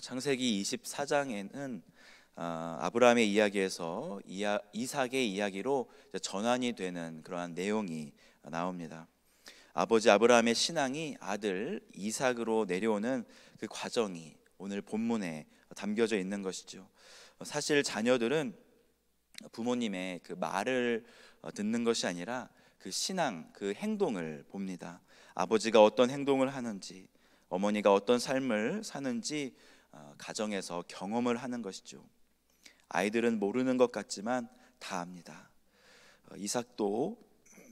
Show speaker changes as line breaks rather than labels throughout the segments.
창세기 24장에는 아브라함의 이야기에서 이삭의 이야기로 전환이 되는 그러한 내용이 나옵니다. 아버지 아브라함의 신앙이 아들 이삭으로 내려오는 그 과정이 오늘 본문에 담겨져 있는 것이죠. 사실 자녀들은 부모님의 그 말을 듣는 것이 아니라 그 신앙, 그 행동을 봅니다. 아버지가 어떤 행동을 하는지, 어머니가 어떤 삶을 사는지 가정에서 경험을 하는 것이죠. 아이들은 모르는 것 같지만 다 압니다. 이삭도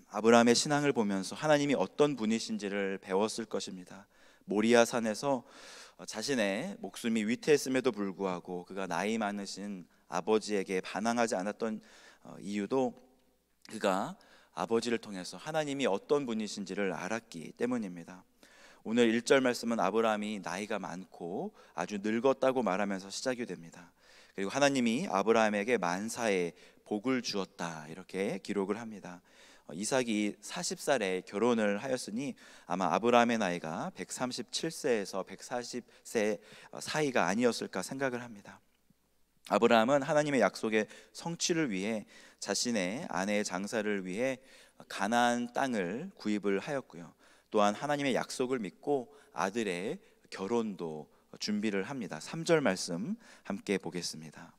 아브라함의 신앙을 보면서 하나님이 어떤 분이신지를 배웠을 것입니다. 모리아 산에서 자신의 목숨이 위태했음에도 불구하고 그가 나이 많으신 아버지에게 반항하지 않았던 이유도 그가 아버지를 통해서 하나님이 어떤 분이신지를 알았기 때문입니다. 오늘 1절 말씀은 아브라함이 나이가 많고 아주 늙었다고 말하면서 시작이 됩니다. 그리고 하나님이 아브라함에게 만사의 복을 주었다 이렇게 기록을 합니다. 이삭이 40살에 결혼을 하였으니 아마 아브라함의 나이가 137세에서 140세 사이가 아니었을까 생각을 합니다. 아브라함은 하나님의 약속의 성취를 위해 자신의 아내의 장사를 위해 가나안 땅을 구입을 하였고요. 또한 하나님의 약속을 믿고 아들의 결혼도 준비를 합니다. 3절 말씀 함께 보겠습니다.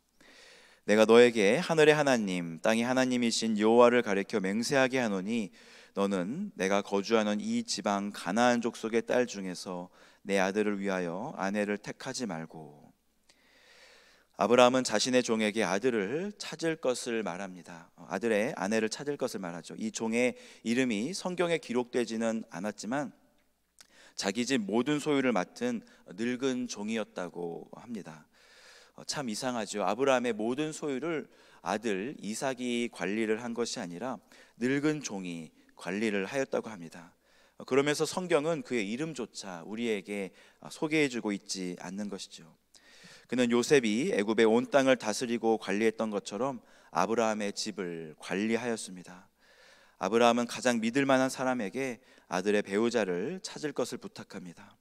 내가 너에게 하늘의 하나님 땅의 하나님이신 여호와를 가리켜 맹세하게 하노니 너는 내가 거주하는 이 지방 가나안 족속의 딸 중에서 내 아들을 위하여 아내를 택하지 말고. 아브라함은 자신의 종에게 아들을 찾을 것을 말합니다. 아들의 아내를 찾을 것을 말하죠. 이 종의 이름이 성경에 기록되지는 않았지만 자기 집 모든 소유를 맡은 늙은 종이었다고 합니다. 참 이상하죠. 아브라함의 모든 소유를 아들 이삭이 관리를 한 것이 아니라 늙은 종이 관리를 하였다고 합니다. 그러면서 성경은 그의 이름조차 우리에게 소개해주고 있지 않는 것이죠. 그는 요셉이 애굽의 온 땅을 다스리고 관리했던 것처럼 아브라함의 집을 관리하였습니다. 아브라함은 가장 믿을 만한 사람에게 아들의 배우자를 찾을 것을 부탁합니다.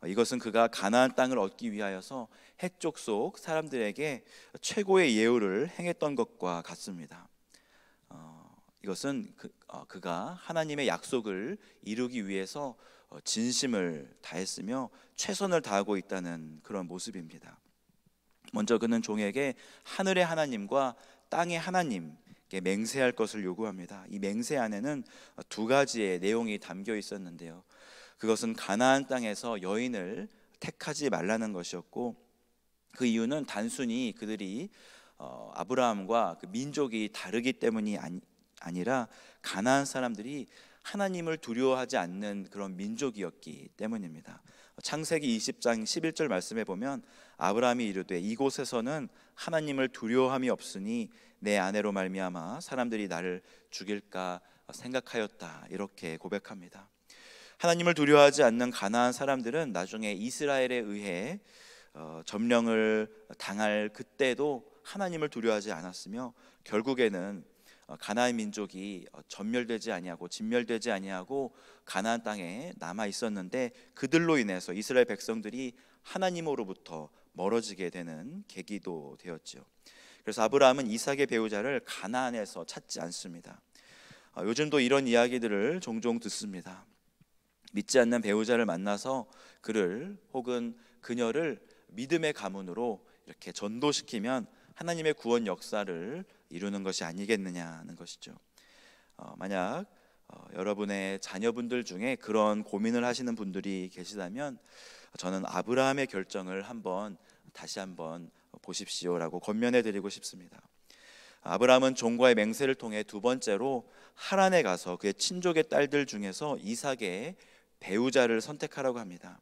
이것은 그가 가나안 땅을 얻기 위하여서 해족 속 사람들에게 최고의 예우를 행했던 것과 같습니다. 이것은 그가 하나님의 약속을 이루기 위해서 진심을 다했으며 최선을 다하고 있다는 그런 모습입니다. 먼저 그는 종에게 하늘의 하나님과 땅의 하나님께 맹세할 것을 요구합니다. 이 맹세 안에는 두 가지의 내용이 담겨 있었는데요. 그것은 가나안 땅에서 여인을 택하지 말라는 것이었고, 그 이유는 단순히 그들이 아브라함과 그 민족이 다르기 때문이 아니라 가나안 사람들이 하나님을 두려워하지 않는 그런 민족이었기 때문입니다. 창세기 20장 11절 말씀에 보면 아브라함이 이르되 이곳에서는 하나님을 두려워함이 없으니 내 아내로 말미암아 사람들이 나를 죽일까 생각하였다 이렇게 고백합니다. 하나님을 두려워하지 않는 가나안 사람들은 나중에 이스라엘에 의해 점령을 당할 그때도 하나님을 두려워하지 않았으며 결국에는 가나안 민족이 전멸되지 아니하고 진멸되지 아니하고 가나안 땅에 남아 있었는데 그들로 인해서 이스라엘 백성들이 하나님으로부터 멀어지게 되는 계기도 되었죠. 그래서 아브라함은 이삭의 배우자를 가나안에서 찾지 않습니다. 요즘도 이런 이야기들을 종종 듣습니다. 믿지 않는 배우자를 만나서 그를 혹은 그녀를 믿음의 가문으로 이렇게 전도시키면 하나님의 구원 역사를 이루는 것이 아니겠느냐는 것이죠. 만약 여러분의 자녀분들 중에 그런 고민을 하시는 분들이 계시다면 저는 아브라함의 결정을 다시 한번 보십시오라고 권면해 드리고 싶습니다. 아브라함은 종과의 맹세를 통해 두 번째로 하란에 가서 그의 친족의 딸들 중에서 이삭의 배우자를 선택하라고 합니다.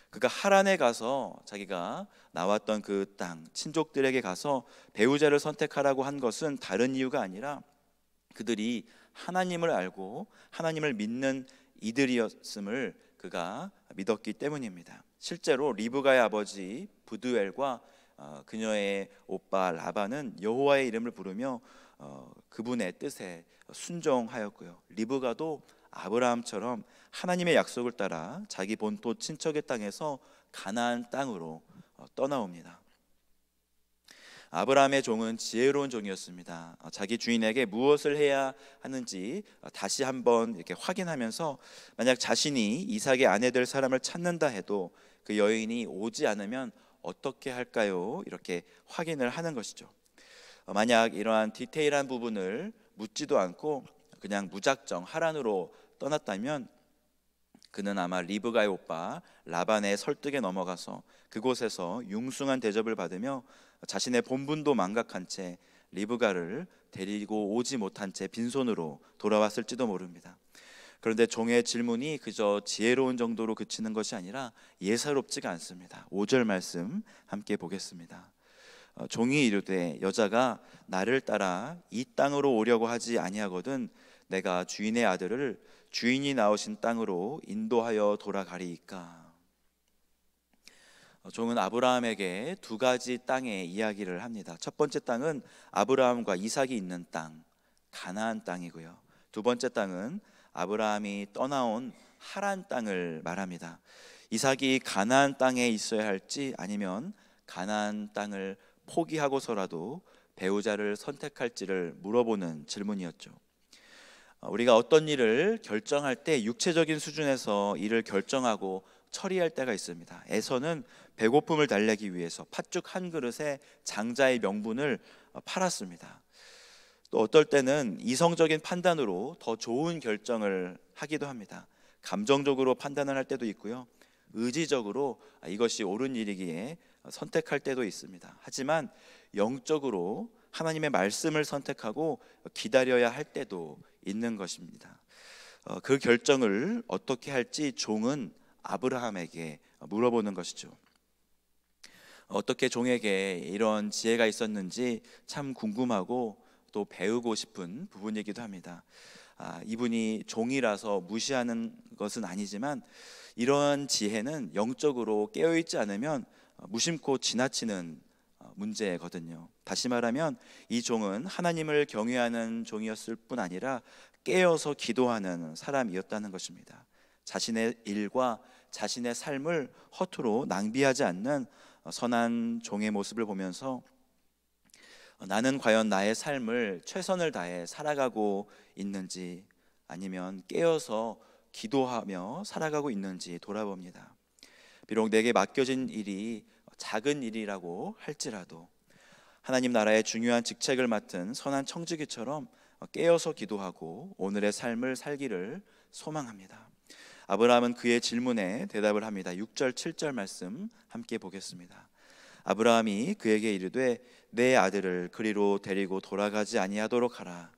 그가 하란에 가서 자기가 나왔던 그 땅 친족들에게 가서 배우자를 선택하라고 한 것은 다른 이유가 아니라 그들이 하나님을 알고 하나님을 믿는 이들이었음을 그가 믿었기 때문입니다. 실제로 리브가의 아버지 부두엘과 그녀의 오빠 라반은 여호와의 이름을 부르며 그분의 뜻에 순종하였고요. 리브가도 아브라함처럼 하나님의 약속을 따라 자기 본토 친척의 땅에서 가나안 땅으로 떠나옵니다. 아브라함의 종은 지혜로운 종이었습니다. 자기 주인에게 무엇을 해야 하는지 다시 한번 이렇게 확인하면서 만약 자신이 이삭의 아내 될 사람을 찾는다 해도 그 여인이 오지 않으면 어떻게 할까요? 이렇게 확인을 하는 것이죠. 만약 이러한 디테일한 부분을 묻지도 않고 그냥 무작정 하란으로 떠났다면 그는 아마 리브가의 오빠 라반의 설득에 넘어가서 그곳에서 융숭한 대접을 받으며 자신의 본분도 망각한 채 리브가를 데리고 오지 못한 채 빈손으로 돌아왔을지도 모릅니다. 그런데 종의 질문이 그저 지혜로운 정도로 그치는 것이 아니라 예사롭지가 않습니다. 5절 말씀 함께 보겠습니다. 종이 이르되 여자가 나를 따라 이 땅으로 오려고 하지 아니하거든 내가 주인의 아들을 주인이 나오신 땅으로 인도하여 돌아가리이까. 종은 아브라함에게 두 가지 땅의 이야기를 합니다. 첫 번째 땅은 아브라함과 이삭이 있는 땅, 가나안 땅이고요. 두 번째 땅은 아브라함이 떠나온 하란 땅을 말합니다. 이삭이 가나안 땅에 있어야 할지 아니면 가나안 땅을 포기하고서라도 배우자를 선택할지를 물어보는 질문이었죠. 우리가 어떤 일을 결정할 때 육체적인 수준에서 일을 결정하고 처리할 때가 있습니다. 에서는 배고픔을 달래기 위해서 팥죽 한 그릇에 장자의 명분을 팔았습니다. 또 어떨 때는 이성적인 판단으로 더 좋은 결정을 하기도 합니다. 감정적으로 판단을 할 때도 있고요. 의지적으로 이것이 옳은 일이기에 선택할 때도 있습니다. 하지만 영적으로 하나님의 말씀을 선택하고 기다려야 할 때도 있는 것입니다. 그 결정을 어떻게 할지 종은 아브라함에게 물어보는 것이죠. 어떻게 종에게 이런 지혜가 있었는지 참 궁금하고 또 배우고 싶은 부분이기도 합니다. 이분이 종이라서 무시하는 것은 아니지만 이러한 지혜는 영적으로 깨어있지 않으면 무심코 지나치는 문제거든요. 다시 말하면 이 종은 하나님을 경외하는 종이었을 뿐 아니라 깨어서 기도하는 사람이었다는 것입니다. 자신의 일과 자신의 삶을 허투루 낭비하지 않는 선한 종의 모습을 보면서 나는 과연 나의 삶을 최선을 다해 살아가고 있는지 아니면 깨어서 기도하며 살아가고 있는지 돌아봅니다. 비록 내게 맡겨진 일이 작은 일이라고 할지라도 하나님 나라의 중요한 직책을 맡은 선한 청지기처럼 깨어서 기도하고 오늘의 삶을 살기를 소망합니다. 아브라함은 그의 질문에 대답을 합니다. 6절 7절 말씀 함께 보겠습니다. 아브라함이 그에게 이르되 내 아들을 그리로 데리고 돌아가지 아니하도록 하라.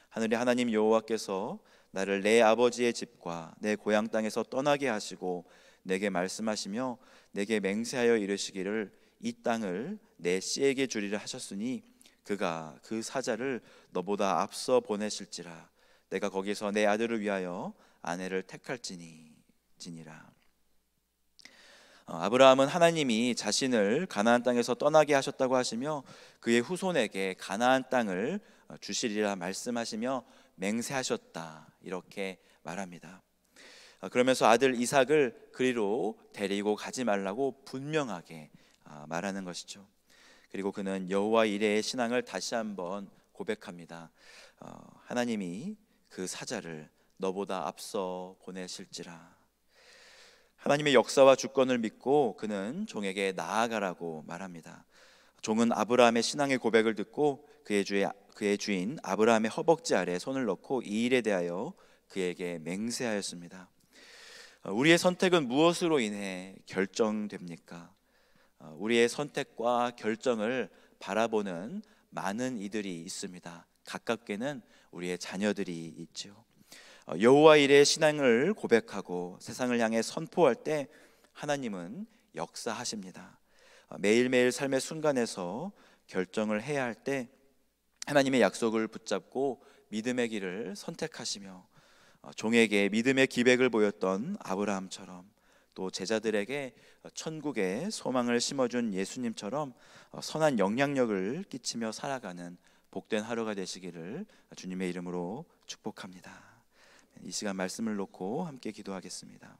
하늘의 하나님 여호와께서 나를 내 아버지의 집과 내 고향 땅에서 떠나게 하시고 내게 말씀하시며 내게 맹세하여 이르시기를 이 땅을 내 씨에게 주리라 하셨으니 그가 그 사자를 너보다 앞서 보내실지라. 내가 거기서 내 아들을 위하여 아내를 택할지니라. 아브라함은 하나님이 자신을 가나안 땅에서 떠나게 하셨다고 하시며 그의 후손에게 가나안 땅을 주시리라 말씀하시며 맹세하셨다 이렇게 말합니다. 그러면서 아들 이삭을 그리로 데리고 가지 말라고 분명하게 말하는 것이죠. 그리고 그는 여호와 이레의 신앙을 다시 한번 고백합니다. 하나님이 그 사자를 너보다 앞서 보내실지라. 하나님의 역사와 주권을 믿고 그는 종에게 나아가라고 말합니다. 종은 아브라함의 신앙의 고백을 듣고 그의 주인 아브라함의 허벅지 아래 손을 넣고 이 일에 대하여 그에게 맹세하였습니다. 우리의 선택은 무엇으로 인해 결정됩니까? 우리의 선택과 결정을 바라보는 많은 이들이 있습니다. 가깝게는 우리의 자녀들이 있죠. 여호와 이레의 신앙을 고백하고 세상을 향해 선포할 때 하나님은 역사하십니다. 매일매일 삶의 순간에서 결정을 해야 할 때 하나님의 약속을 붙잡고 믿음의 길을 선택하시며 종에게 믿음의 기백을 보였던 아브라함처럼 또 제자들에게 천국의 소망을 심어준 예수님처럼 선한 영향력을 끼치며 살아가는 복된 하루가 되시기를 주님의 이름으로 축복합니다. 이 시간 말씀을 놓고 함께 기도하겠습니다.